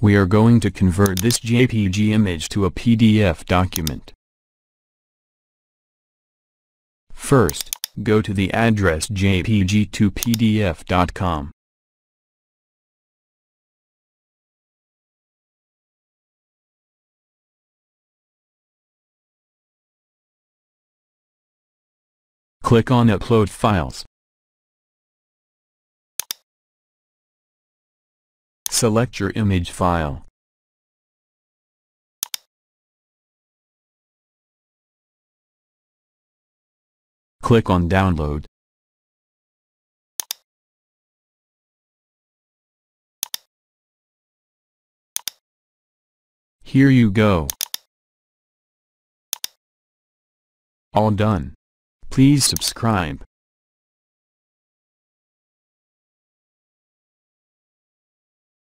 We are going to convert this JPG image to a PDF document. First, go to the address jpg2pdf.com. Click on Upload Files. Select your image file. Click on Download. Here you go. All done. Please subscribe.